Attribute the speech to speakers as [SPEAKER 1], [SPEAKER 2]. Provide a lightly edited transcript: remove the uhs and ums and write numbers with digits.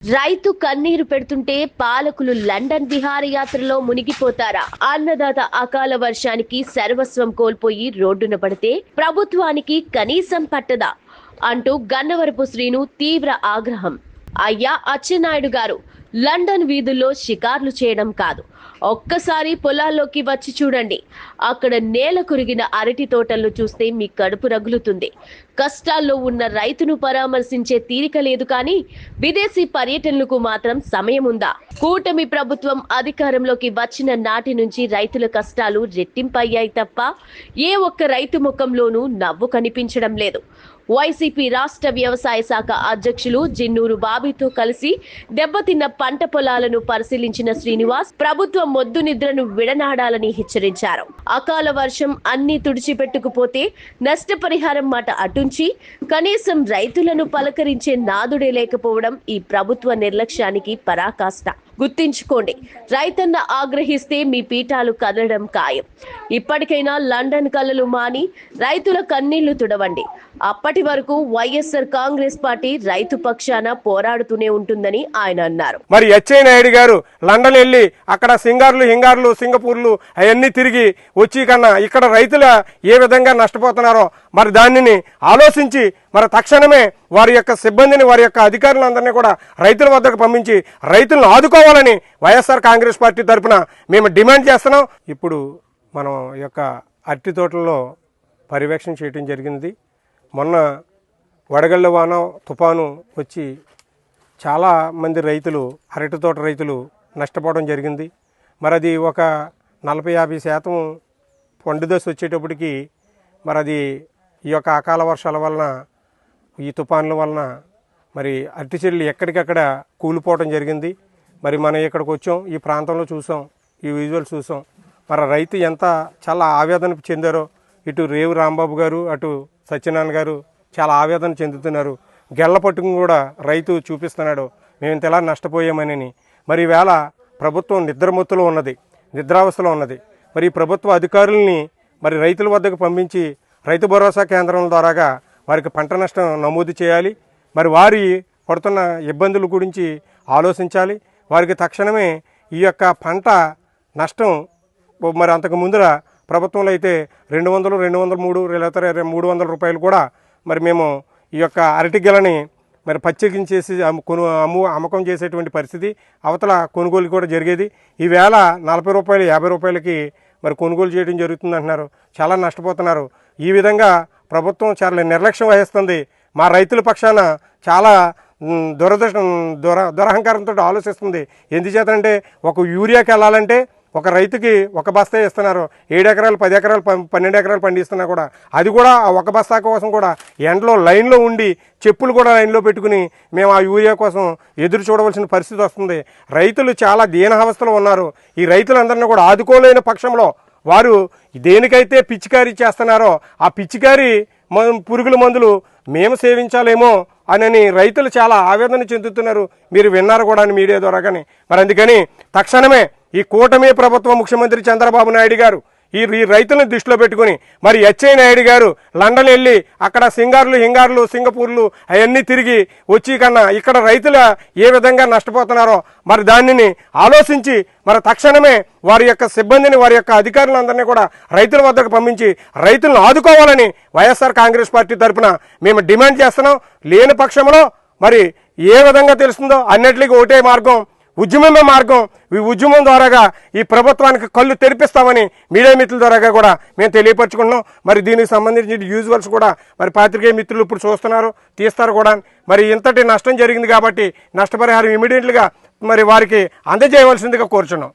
[SPEAKER 1] రైతు కన్నీరు పెడుతుంటే పాలకులు లండన్ విహారయాత్రలో మునిగిపోతారా? అన్నదాత అకాల వర్షానికి సర్వస్వం కోల్పోయి రోడ్డున పడితే ప్రభుత్వానికి కనీసం పట్టదా అంటూ గన్నవరపు శ్రీను తీవ్ర ఆగ్రహం. అయ్యా అచ్చెన్నాయుడు గారు, లండన్ వీధుల్లో షికార్లు చేయడం కాదు, ఒక్కసారి పొలాల్లోకి వచ్చి చూడండి. అక్కడ నేల కురిగిన అరటి తోటలను చూస్తే మీ కడుపు రగులుతుంది. కష్టాల్లో ఉన్న రైతును పరామర్శించే తీరిక లేదు, కానీ విదేశీ పర్యటనలకు మాత్రం సమయం ఉందా? కూటమి ప్రభుత్వం అధికారంలోకి వచ్చిన నాటి నుంచి రైతుల కష్టాలు రెట్టింపయ్యాయి తప్ప ఏ ఒక్క రైతు ముఖంలోనూ నవ్వు కనిపించడం లేదు. వైసీపీ రాష్ట్ర వ్యవసాయ శాఖ అధ్యక్షులు జిన్నూరు బాబీతో కలిసి దెబ్బతిన్న పంట పొలాలను పరిశీలించిన శ్రీనివాస్ ప్రభుత్వం మొద్దు నిద్రను విడనాడాలని హెచ్చరించారు. అకాల వర్షం అన్ని తుడిచిపెట్టుకుపోతే నష్టపరిహారం మాట అటుంచి కనీసం రైతులను పలకరించే నాదుడే లేకపోవడం ఈ ప్రభుత్వ నిర్లక్ష్యానికి పరాకాష్ట. గుర్తించుకోండి, రైతన్న ఆగ్రహిస్తే మీ పీఠాలు కదలడం ఖాయం. ఇప్పటికైనా లండన్ కళ్ళలు మాని రైతుల కన్నీళ్లు తుడవండి. అప్పటి వరకు వైఎస్ఆర్ కాంగ్రెస్ పార్టీ రైతు పక్షాన పోరాడుతూనే ఉంటుందని ఆయన అన్నారు.
[SPEAKER 2] మరి అచ్చెన్నాయుడు గారు లండన్ వెళ్ళి అక్కడ సింగార్లు సింగపూర్లు అవన్నీ తిరిగి వచ్చి కన్నా ఇక్కడ రైతుల ఏ విధంగా నష్టపోతున్నారో మరి దానిని ఆలోచించి మరి తక్షణమే వారి యొక్క సిబ్బందిని వారి యొక్క అధికారులందరినీ కూడా రైతుల వద్దకు పంపించి రైతులను ఆదుకోవాలని వైఎస్ఆర్ కాంగ్రెస్ పార్టీ తరఫున మేము డిమాండ్ చేస్తున్నాం. ఇప్పుడు మనం యొక్క అరటి తోటల్లో పర్యవేక్షణ చేయడం జరిగింది. మొన్న వడగళ్ళ వాన తుఫాను వచ్చి చాలా మంది రైతులు అరటి తోట రైతులు నష్టపోవడం జరిగింది. మరి అది ఒక 40-50% పండు దశ వచ్చేటప్పటికి మరి అది ఈ యొక్క అకాల వర్షాల వలన ఈ తుఫాన్ల వలన మరి అరటి చెట్లు ఎక్కడికక్కడ కూలిపోవడం జరిగింది. మరి మనం ఇక్కడికి వచ్చాం, ఈ ప్రాంతంలో చూసాం, ఈ విజువల్స్ చూసాం. మరి రైతు ఎంత చాలా ఆవేదన చెందారో, ఇటు రేవు రాంబాబు గారు అటు సత్యనారాయణ గారు చాలా ఆవేదన చెందుతున్నారు. గెల్ల పట్టుకుని కూడా రైతు చూపిస్తున్నాడు మేము ఇంత ఎలా నష్టపోయామని. మరి ఈవేళ ప్రభుత్వం నిద్రమత్తులో ఉన్నది, నిద్రావస్థలో ఉన్నది. మరి ఈ ప్రభుత్వ అధికారుల్ని మరి రైతుల వద్దకు పంపించి రైతు భరోసా కేంద్రం ద్వారాగా వారికి పంట నష్టం నమోదు చేయాలి. మరి వారి పడుతున్న ఇబ్బందుల గురించి ఆలోచించాలి. వారికి తక్షణమే ఈ యొక్క పంట నష్టం మరి అంతకు ముందర ప్రభుత్వంలో అయితే 200, 203 లేదా 300 రూపాయలు కూడా మరి మేము ఈ యొక్క అరటి గెలని మరి పచ్చికించేసి అమ్మకం చేసేటువంటి పరిస్థితి, అవతల కొనుగోలు కూడా జరిగేది. ఈవేళ 40 రూపాయలు 50 రూపాయలకి మరి కొనుగోలు చేయడం జరుగుతుంది అంటున్నారు. చాలా నష్టపోతున్నారు. ఈ విధంగా ప్రభుత్వం చాలా నిర్లక్ష్యం వహిస్తుంది. మా రైతుల పక్షాన చాలా దురహంకారంతో ఆలోచిస్తుంది. ఎందుచేతంటే ఒక యూరియాకి వెళ్ళాలంటే ఒక రైతుకి ఒక బస్తా ఇస్తున్నారు. 7 ఎకరాలు 10 ఎకరాలు 12 ఎకరాలు పండిస్తున్నా కూడా అది కూడా ఆ ఒక బస్తా కోసం కూడా ఎండలో లైన్లో ఉండి చెప్పులు కూడా లైన్లో పెట్టుకుని మేము ఆ యూరియా కోసం ఎదురు చూడవలసిన పరిస్థితి వస్తుంది. రైతులు చాలా దీనావస్థలో ఉన్నారు. ఈ రైతులందరినీ కూడా ఆదుకోలేని పక్షంలో వారు దేనికైతే పిచికారీ చేస్తున్నారో ఆ పిచికారీ పురుగుల మందులు మేము సేవించాలేమో అని రైతులు చాలా ఆవేదన చెందుతున్నారు. మీరు విన్నారు కూడా మీడియా ద్వారా. కానీ మరి అందుకని తక్షణమే ఈ కూటమి ప్రభుత్వం ముఖ్యమంత్రి చంద్రబాబు నాయుడు గారు ఈ రైతులను దృష్టిలో పెట్టుకుని మరి అచ్చెన్నాయుడు గారు లండన్ వెళ్ళి అక్కడ సింగార్లు సింగపూర్లు అవన్నీ తిరిగి వచ్చి కన్నా ఇక్కడ రైతుల ఏ విధంగా నష్టపోతున్నారో మరి దానిని ఆలోచించి మరి తక్షణమే వారి యొక్క సిబ్బందిని వారి యొక్క అధికారులందరినీ కూడా రైతుల వద్దకు పంపించి రైతులను ఆదుకోవాలని వైఎస్ఆర్ కాంగ్రెస్ పార్టీ తరఫున మేము డిమాండ్ చేస్తున్నాం. లేని పక్షంలో మరి ఏ విధంగా తెలుస్తుందో అన్నిటికీ ఒకటే మార్గం, ఉద్యమమే మార్గం. ఈ ఉద్యమం ద్వారాగా ఈ ప్రభుత్వానికి కళ్ళు తెరిపిస్తామని మీడియా మిత్రుల ద్వారాగా కూడా మేము తెలియపరచుకుంటున్నాం. మరి దీనికి సంబంధించిన యూజువల్స్ కూడా మరి పాత్రికేయ మిత్రులు ఇప్పుడు చూస్తున్నారు, తీస్తారు కూడా. మరి ఇంతటి నష్టం జరిగింది కాబట్టి నష్టపరిహారం ఇమీడియట్గా మరి వారికి అందజేయవలసిందిగా కోరుచున్నాం.